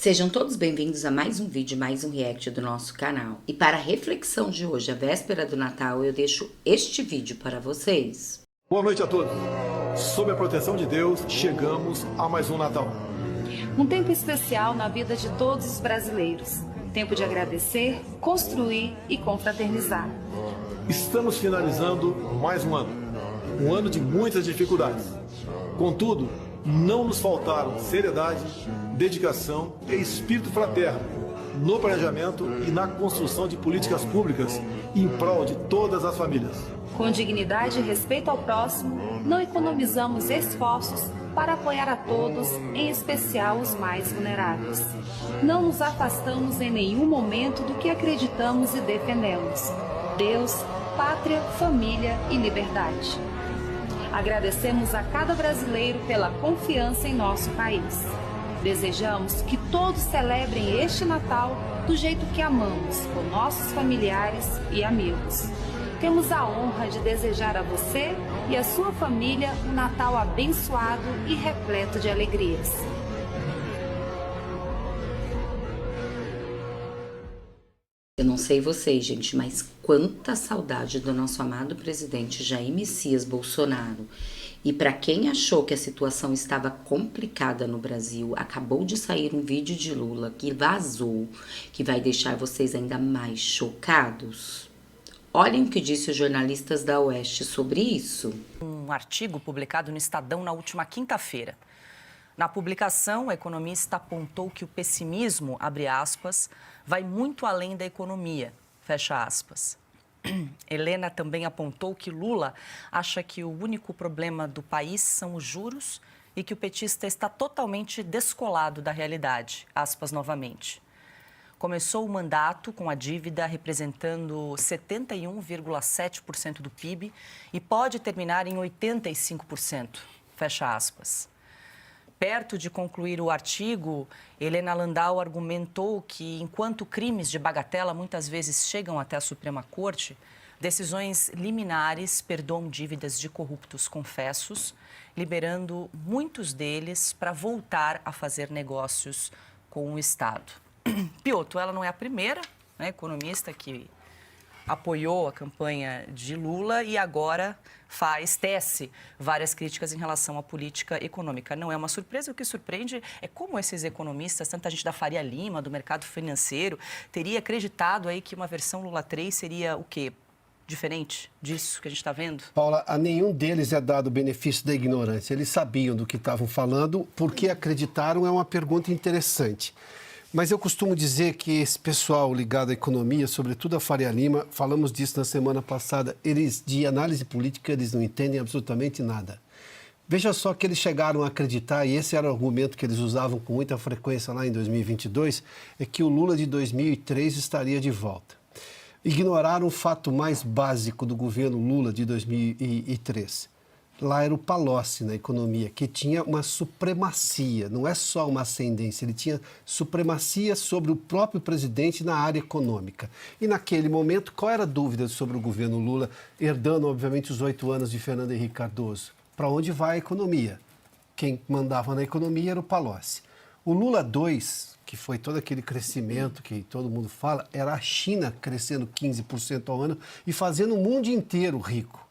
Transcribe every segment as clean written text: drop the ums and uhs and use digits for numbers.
Sejam todos bem-vindos a mais um vídeo, mais um react do nosso canal. E para a reflexão de hoje, a véspera do Natal, eu deixo este vídeo para vocês. Boa noite a todos. Sob a proteção de Deus, chegamos a mais um Natal. Um tempo especial na vida de todos os brasileiros. Tempo de agradecer, construir e confraternizar. Estamos finalizando mais um ano. Um ano de muitas dificuldades. Contudo, não nos faltaram seriedade, dedicação e espírito fraterno no planejamento e na construção de políticas públicas em prol de todas as famílias. Com dignidade e respeito ao próximo, não economizamos esforços para apoiar a todos, em especial os mais vulneráveis. Não nos afastamos em nenhum momento do que acreditamos e defendemos: Deus, pátria, família e liberdade. Agradecemos a cada brasileiro pela confiança em nosso país. Desejamos que todos celebrem este Natal do jeito que amamos, com nossos familiares e amigos. Temos a honra de desejar a você e a sua família um Natal abençoado e repleto de alegrias. Eu não sei vocês, gente, mas quanta saudade do nosso amado presidente Jair Messias Bolsonaro. E para quem achou que a situação estava complicada no Brasil, acabou de sair um vídeo de Lula que vazou, que vai deixar vocês ainda mais chocados. Olhem o que disse os jornalistas da Oeste sobre isso. Um artigo publicado no Estadão na última quinta-feira. Na publicação, o economista apontou que o pessimismo, abre aspas, vai muito além da economia, fecha aspas. Helena também apontou que Lula acha que o único problema do país são os juros e que o petista está totalmente descolado da realidade, aspas novamente. Começou o mandato com a dívida representando 71,7% do PIB e pode terminar em 85%, fecha aspas. Perto de concluir o artigo, Helena Landau argumentou que, enquanto crimes de bagatela muitas vezes chegam até a Suprema Corte, decisões liminares perdoam dívidas de corruptos confessos, liberando muitos deles para voltar a fazer negócios com o Estado. Piotr, ela não é a primeira, né, economista que apoiou a campanha de Lula e agora tece várias críticas em relação à política econômica. Não é uma surpresa, o que surpreende é como esses economistas, tanta gente da Faria Lima, do mercado financeiro, teria acreditado aí que uma versão Lula 3 seria o quê? Diferente disso que a gente está vendo? Paula, a nenhum deles é dado o benefício da ignorância. Eles sabiam do que estavam falando, por que acreditaram é uma pergunta interessante. Mas eu costumo dizer que esse pessoal ligado à economia, sobretudo a Faria Lima, falamos disso na semana passada, eles, de análise política, eles não entendem absolutamente nada. Veja só que eles chegaram a acreditar, e esse era o argumento que eles usavam com muita frequência lá em 2022, é que o Lula de 2003 estaria de volta. Ignoraram o fato mais básico do governo Lula de 2003. Lá era o Palocci na economia, que tinha uma supremacia, não é só uma ascendência, ele tinha supremacia sobre o próprio presidente na área econômica. E naquele momento, qual era a dúvida sobre o governo Lula, herdando, obviamente, os 8 anos de Fernando Henrique Cardoso? Para onde vai a economia? Quem mandava na economia era o Palocci. O Lula 2, que foi todo aquele crescimento que todo mundo fala, era a China crescendo 15% ao ano e fazendo o mundo inteiro rico.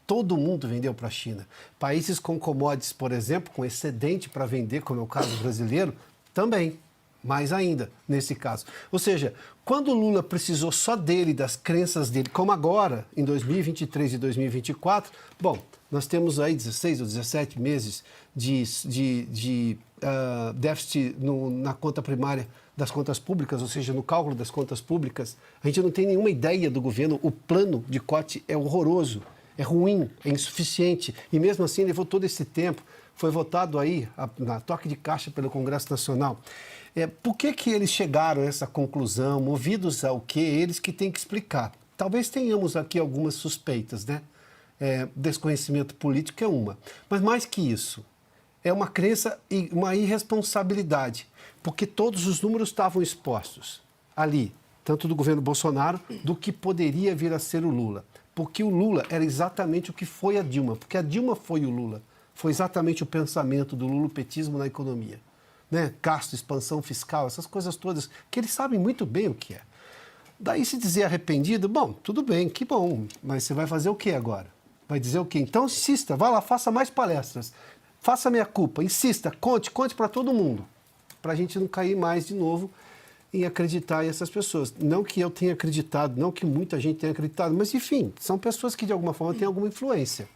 Todo mundo vendeu para a China. Países com commodities, por exemplo, com excedente para vender, como é o caso brasileiro, também. Mais ainda, nesse caso. Ou seja, quando o Lula precisou só dele, das crenças dele, como agora, em 2023 e 2024, bom, nós temos aí 16 ou 17 meses de déficit na conta primária das contas públicas, ou seja, no cálculo das contas públicas. A gente não tem nenhuma ideia do governo, o plano de corte é horroroso. É ruim, é insuficiente. E mesmo assim levou todo esse tempo. Foi votado aí, na toque de caixa pelo Congresso Nacional. Por que eles chegaram a essa conclusão? Movidos ao quê? Eles que têm que explicar. Talvez tenhamos aqui algumas suspeitas, né? Desconhecimento político é uma. Mas mais que isso, é uma crença e uma irresponsabilidade. Porque todos os números estavam expostos ali, tanto do governo Bolsonaro, do que poderia vir a ser o Lula. Porque o Lula era exatamente o que foi a Dilma, porque a Dilma foi o Lula. Foi exatamente o pensamento do lulopetismo na economia. né? Gasto, expansão fiscal, essas coisas todas, que eles sabem muito bem o que é. Daí se dizer arrependido, bom, tudo bem, que bom, mas você vai fazer o que agora? Vai dizer o quê? Então insista, vá lá, faça mais palestras, faça minha culpa, insista, conte para todo mundo, para a gente não cair mais de novo em acreditar em essas pessoas. Não que eu tenha acreditado, não que muita gente tenha acreditado, mas enfim, são pessoas que de alguma forma têm alguma influência.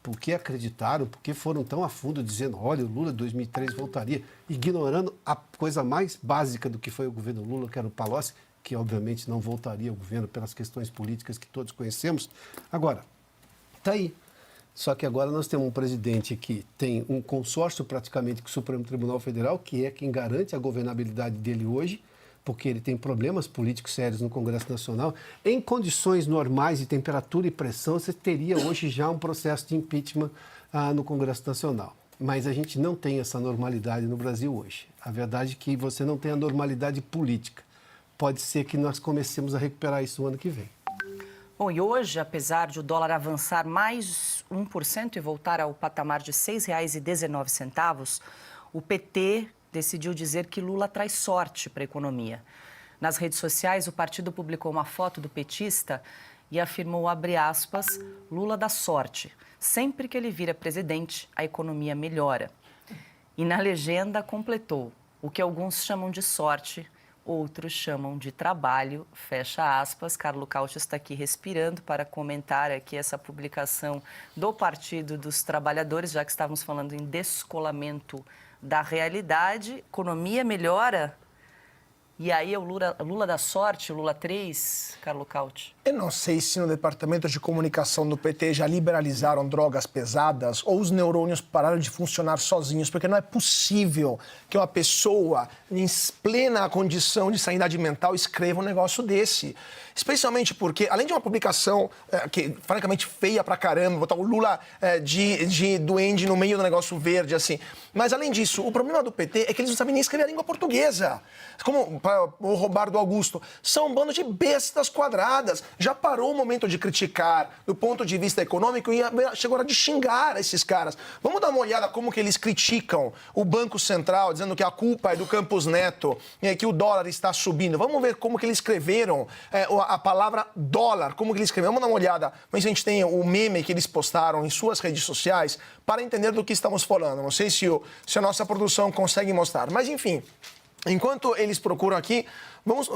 Por que acreditaram, por que foram tão a fundo dizendo, olha, o Lula 2003 voltaria, ignorando a coisa mais básica do que foi o governo Lula, que era o Palocci, que obviamente não voltaria ao governo pelas questões políticas que todos conhecemos. Agora, está aí. Só que agora nós temos um presidente que tem um consórcio praticamente com o Supremo Tribunal Federal, que é quem garante a governabilidade dele hoje, porque ele tem problemas políticos sérios no Congresso Nacional. Em condições normais de temperatura e pressão, você teria hoje já um processo de impeachment no Congresso Nacional. Mas a gente não tem essa normalidade no Brasil hoje. A verdade é que você não tem a normalidade política. Pode ser que nós comecemos a recuperar isso no ano que vem. Bom, e hoje, apesar de o dólar avançar mais 1% e voltar ao patamar de R$ 6,19, o PT decidiu dizer que Lula traz sorte para a economia. Nas redes sociais, o partido publicou uma foto do petista e afirmou, abre aspas, Lula dá sorte. Sempre que ele vira presidente, a economia melhora. E na legenda completou, o que alguns chamam de sorte, outros chamam de trabalho, fecha aspas. Carlo Caucci está aqui respirando para comentar aqui essa publicação do Partido dos Trabalhadores, já que estávamos falando em descolamento da realidade. Economia melhora. E aí é o Lula da sorte, o Lula 3, Carlo Caucci? Eu não sei se no departamento de comunicação do PT já liberalizaram drogas pesadas ou os neurônios pararam de funcionar sozinhos, porque não é possível que uma pessoa em plena condição de sanidade mental escreva um negócio desse. Especialmente porque, além de uma publicação que, francamente, feia pra caramba, botar o Lula de duende no meio do negócio verde, assim. Mas, além disso, o problema do PT é que eles não sabem nem escrever a língua portuguesa. Como o Robardo Augusto. São um bando de bestas quadradas. Já parou o momento de criticar do ponto de vista econômico e chegou a hora de xingar esses caras. Vamos dar uma olhada como que eles criticam o Banco Central, dizendo que a culpa é do Campos Neto, que o dólar está subindo. Vamos ver como que eles escreveram a palavra dólar, como que eles escreveram. Vamos dar uma olhada. Mas a gente tem o meme que eles postaram em suas redes sociais para entender do que estamos falando. Não sei se a nossa produção consegue mostrar. Mas, enfim, enquanto eles procuram aqui, vamos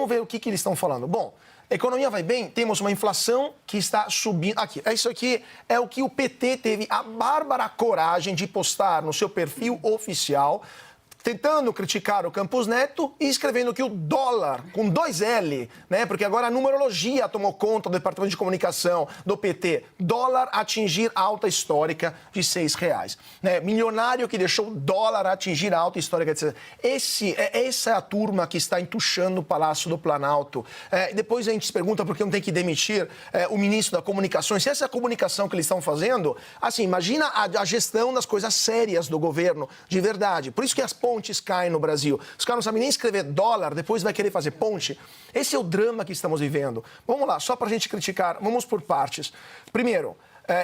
ver o que eles estão falando. Bom, a economia vai bem, temos uma inflação que está subindo. Aqui, isso aqui é o que o PT teve a bárbara coragem de postar no seu perfil oficial, tentando criticar o Campos Neto e escrevendo que o dólar, com 2L, né? Porque agora a numerologia tomou conta do Departamento de Comunicação do PT. Dólar atingir alta histórica de R$6. Né? Milionário que deixou o dólar atingir a alta histórica de R$6. Essa é a turma que está entuchando o Palácio do Planalto. Depois a gente se pergunta por que não tem que demitir o ministro da Comunicação. Se essa é a comunicação que eles estão fazendo, assim, imagina a gestão das coisas sérias do governo, de verdade. Por isso que as pontes caem no Brasil. Os caras não sabem nem escrever dólar, depois vai querer fazer ponte. Esse é o drama que estamos vivendo. Vamos lá, só para a gente criticar, vamos por partes. Primeiro,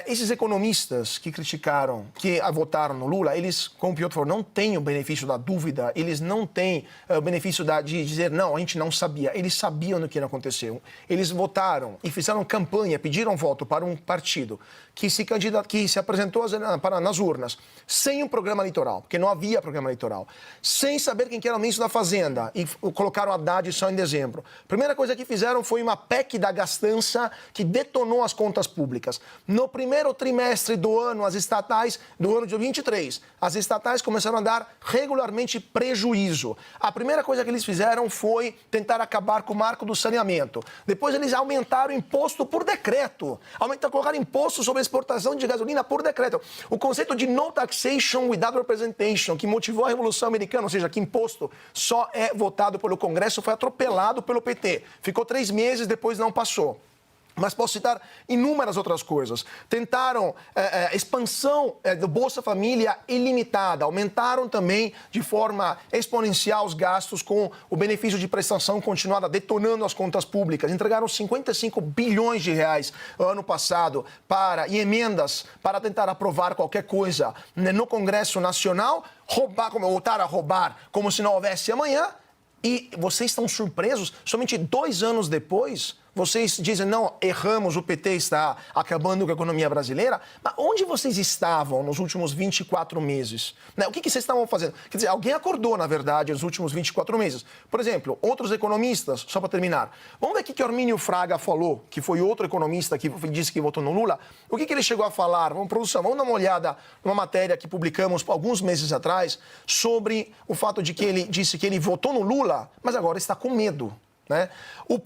esses economistas que criticaram, que votaram no Lula, eles, como o Piotr falou, não têm o benefício da dúvida, eles não têm o benefício de dizer, não, a gente não sabia. Eles sabiam do que ia acontecer. Eles votaram e fizeram campanha, pediram voto para um partido que se apresentou nas urnas, sem um programa eleitoral, porque não havia programa eleitoral, sem saber quem era o ministro da Fazenda, e colocaram Haddad só em dezembro. A primeira coisa que fizeram foi uma PEC da gastança que detonou as contas públicas. No primeiro trimestre do ano, as estatais, do ano de 2023, as estatais começaram a dar regularmente prejuízo. A primeira coisa que eles fizeram foi tentar acabar com o marco do saneamento. Depois eles aumentaram o imposto por decreto. Colocaram imposto sobre a exportação de gasolina por decreto. O conceito de no taxation without representation, que motivou a Revolução Americana, ou seja, que imposto só é votado pelo Congresso, foi atropelado pelo PT. Ficou 3 meses, depois não passou. Mas posso citar inúmeras outras coisas. Tentaram expansão do Bolsa Família ilimitada. Aumentaram também de forma exponencial os gastos com o benefício de prestação continuada, detonando as contas públicas. Entregaram 55 bilhões de reais ano passado em emendas para tentar aprovar qualquer coisa no Congresso Nacional, voltar a roubar como se não houvesse amanhã. E vocês estão surpresos, somente 2 anos depois, vocês dizem, não, erramos, o PT está acabando com a economia brasileira. Mas onde vocês estavam nos últimos 24 meses? Né? O que vocês estavam fazendo? Quer dizer, alguém acordou, na verdade, nos últimos 24 meses. Por exemplo, outros economistas, só para terminar. Vamos ver o que Armínio Fraga falou, que foi outro economista que disse que votou no Lula. O que ele chegou a falar? Produção, vamos dar uma olhada numa matéria que publicamos alguns meses atrás sobre o fato de que ele disse que ele votou no Lula, mas agora está com medo. Né? O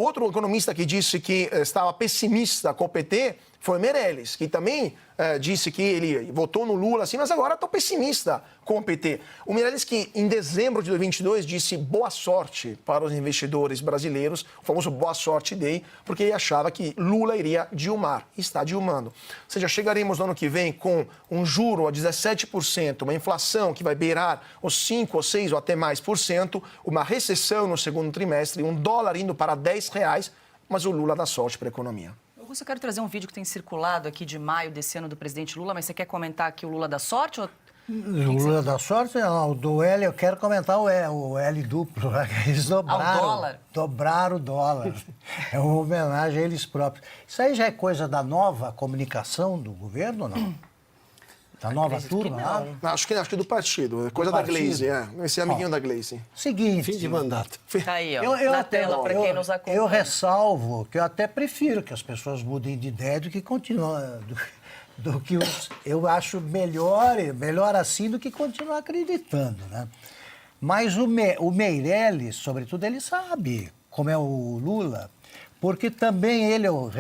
outro economista que disse que estava pessimista com o PT foi Meirelles, que também disse que ele votou no Lula, assim, mas agora estou pessimista com o PT. O Meirelles que em dezembro de 2022 disse boa sorte para os investidores brasileiros, o famoso boa sorte day, porque ele achava que Lula iria dilmar, e está dilmando. Ou seja, chegaremos no ano que vem com um juro a 17%, uma inflação que vai beirar os 5 ou 6 ou até mais por cento, uma recessão no segundo trimestre, um dólar indo para R$10, mas o Lula dá sorte para a economia. Augusto, eu quero trazer um vídeo que tem circulado aqui de maio desse ano do presidente Lula, mas você quer comentar aqui o Lula da sorte? Ou... O Lula da sorte, não, o do L, eu quero comentar o L duplo, eles dobraram o dólar. É uma homenagem a eles próprios. Isso aí já é coisa da nova comunicação do governo ou não? Da nova turma lá? Acho que do partido, é coisa da Gleisi, esse amiguinho da Gleisi. Seguinte... Fim de mandato. Tá aí, ó, na tela, para quem nos acompanha. Eu ressalvo que eu até prefiro que as pessoas mudem de ideia do que continuam... eu acho melhor assim do que continuar acreditando, né? Mas o Meirelles, sobretudo, ele sabe como é o Lula, porque também ele, eu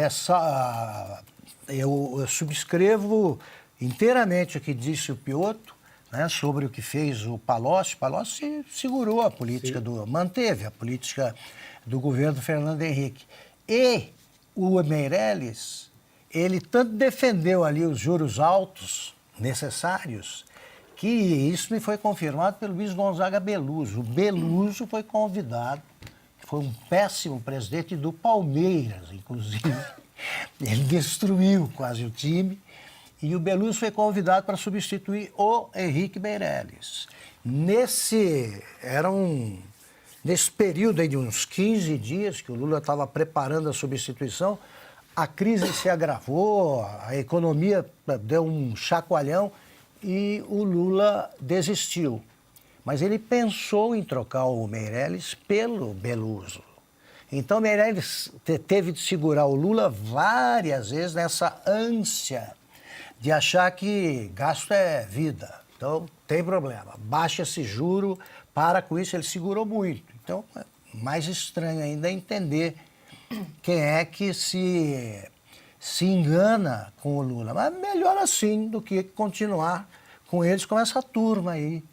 subscrevo inteiramente o que disse o Piotto, né, sobre o que fez o Palocci. Palocci segurou a política, manteve a política do governo Fernando Henrique. E o Meirelles, ele tanto defendeu ali os juros altos necessários, que isso me foi confirmado pelo Luiz Gonzaga Beluso. O Beluso foi convidado, foi um péssimo presidente do Palmeiras, inclusive. Ele destruiu quase o time. E o Beluso foi convidado para substituir o Henrique Meirelles. Nesse período aí de uns 15 dias que o Lula estava preparando a substituição, a crise se agravou, a economia deu um chacoalhão e o Lula desistiu. Mas ele pensou em trocar o Meirelles pelo Beluso. Então, o Meirelles teve de segurar o Lula várias vezes nessa ânsia de achar que gasto é vida. Então, tem problema. Baixa esse juro, para com isso, ele segurou muito. Então, mais estranho ainda é entender quem é que se engana com o Lula. Mas melhor assim do que continuar com eles, com essa turma aí,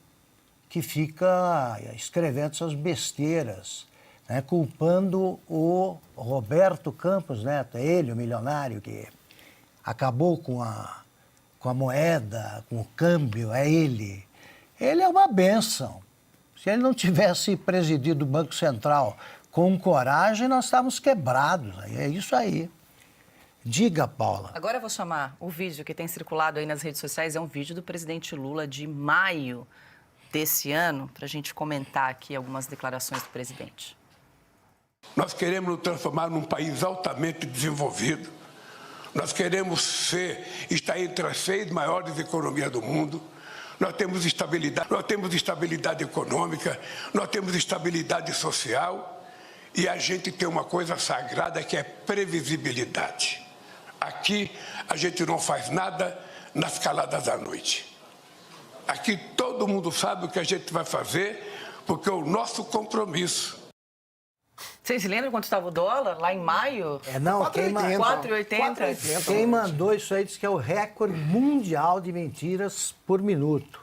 que fica escrevendo essas besteiras, né, culpando o Roberto Campos Neto, ele, o milionário, que acabou com a moeda, com o câmbio, é ele. Ele é uma bênção. Se ele não tivesse presidido o Banco Central com coragem, nós estávamos quebrados. É isso aí. Diga, Paula. Agora eu vou chamar o vídeo que tem circulado aí nas redes sociais, é um vídeo do presidente Lula de maio desse ano, para a gente comentar aqui algumas declarações do presidente. Nós queremos nos transformar num país altamente desenvolvido. Nós queremos estar entre as 6 maiores economias do mundo. Nós temos estabilidade econômica, nós temos estabilidade social e a gente tem uma coisa sagrada que é previsibilidade. Aqui a gente não faz nada nas caladas da noite. Aqui todo mundo sabe o que a gente vai fazer porque é o nosso compromisso. Vocês lembram quanto estava o dólar lá em maio? Não, 4,80. Quem mandou isso aí disse que é o recorde mundial de mentiras por minuto.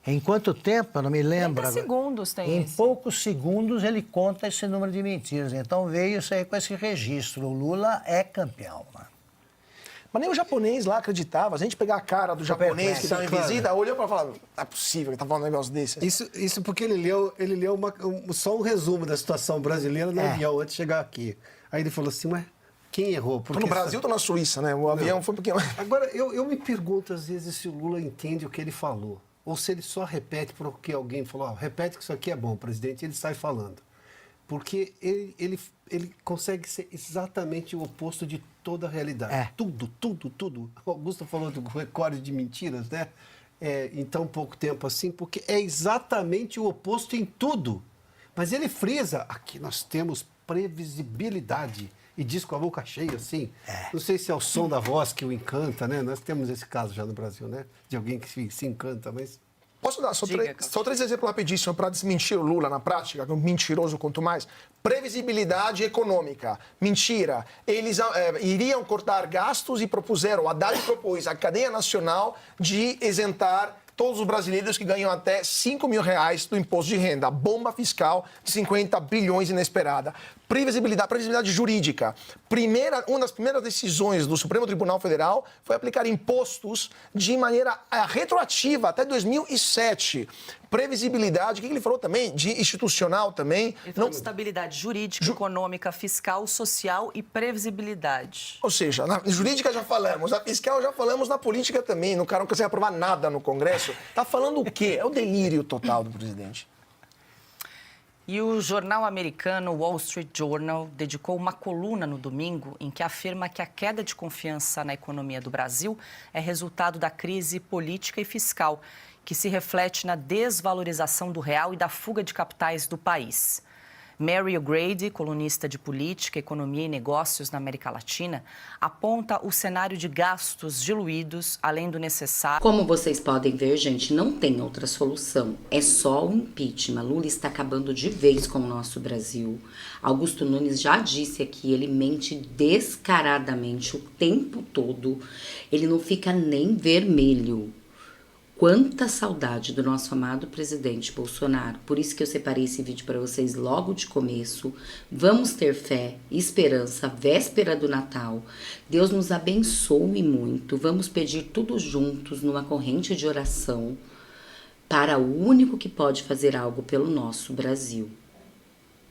Em quanto tempo? Eu não me lembro. 30 segundos tem Em esse. poucos segundos ele conta esse número de mentiras. Então veio isso aí com esse registro. O Lula é campeão. Né? Mas nem o japonês lá acreditava. Se a gente pegar a cara do japonês que estava em visita, olhou para falar, não é possível que tá falando um negócio desse. Isso porque ele leu só um resumo da situação brasileira no avião antes de chegar aqui. Aí ele falou assim, mas quem errou? Tô no Brasil, tô na Suíça, né? O avião foi porque... Agora, eu me pergunto às vezes se o Lula entende o que ele falou. Ou se ele só repete porque alguém falou, repete que isso aqui é bom, presidente, e ele sai falando. Porque ele consegue ser exatamente o oposto de toda a realidade. Tudo. O Augusto falou do recorde de mentiras, né? Em tão pouco tempo assim, porque é exatamente o oposto em tudo. Mas ele frisa, aqui nós temos previsibilidade. E diz com a boca cheia, assim. Não sei se é o som da voz que o encanta, né? Nós temos esse caso já no Brasil, né? De alguém que se encanta, mas... Posso dar só 3 exemplos rapidíssimos para desmentir o Lula na prática, que é um mentiroso quanto mais? Previsibilidade econômica. Mentira. Eles iriam cortar gastos e propuseram, o Haddad propôs à cadeia nacional de isentar todos os brasileiros que ganham até R$5.000 do imposto de renda. Bomba fiscal de 50 bilhões inesperada. Previsibilidade jurídica. Uma das primeiras decisões do Supremo Tribunal Federal foi aplicar impostos de maneira retroativa até 2007. Previsibilidade, o que ele falou também? De institucional também. Ele falou de estabilidade jurídica, econômica, fiscal, social e previsibilidade. Ou seja, na jurídica já falamos, na fiscal já falamos, na política também. No cara não consegue aprovar nada no Congresso. Tá falando o quê? É o delírio total do presidente. E o jornal americano Wall Street Journal dedicou uma coluna no domingo em que afirma que a queda de confiança na economia do Brasil é resultado da crise política e fiscal, que se reflete na desvalorização do real e da fuga de capitais do país. Mary O'Grady, colunista de política, economia e negócios na América Latina, aponta o cenário de gastos diluídos, além do necessário... Como vocês podem ver, gente, não tem outra solução. É só o impeachment. Lula está acabando de vez com o nosso Brasil. Augusto Nunes já disse aqui, ele mente descaradamente o tempo todo. Ele não fica nem vermelho. Quanta saudade do nosso amado presidente Bolsonaro. Por isso que eu separei esse vídeo para vocês logo de começo. Vamos ter fé, esperança, véspera do Natal. Deus nos abençoe muito. Vamos pedir tudo juntos numa corrente de oração para o único que pode fazer algo pelo nosso Brasil.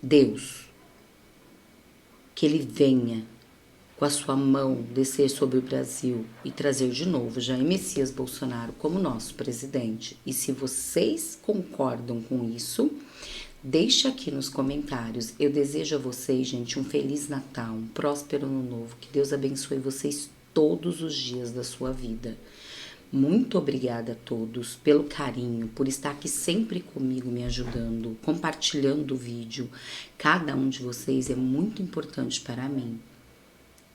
Deus. Que ele venha com a sua mão descer sobre o Brasil e trazer de novo Jair Messias Bolsonaro como nosso presidente. E se vocês concordam com isso, deixa aqui nos comentários. Eu desejo a vocês, gente, um Feliz Natal, um próspero Ano Novo. Que Deus abençoe vocês todos os dias da sua vida. Muito obrigada a todos pelo carinho, por estar aqui sempre comigo, me ajudando, compartilhando o vídeo. Cada um de vocês é muito importante para mim.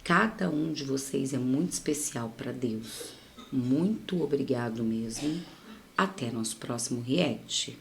Cada um de vocês é muito especial para Deus. Muito obrigado mesmo. Até nosso próximo react.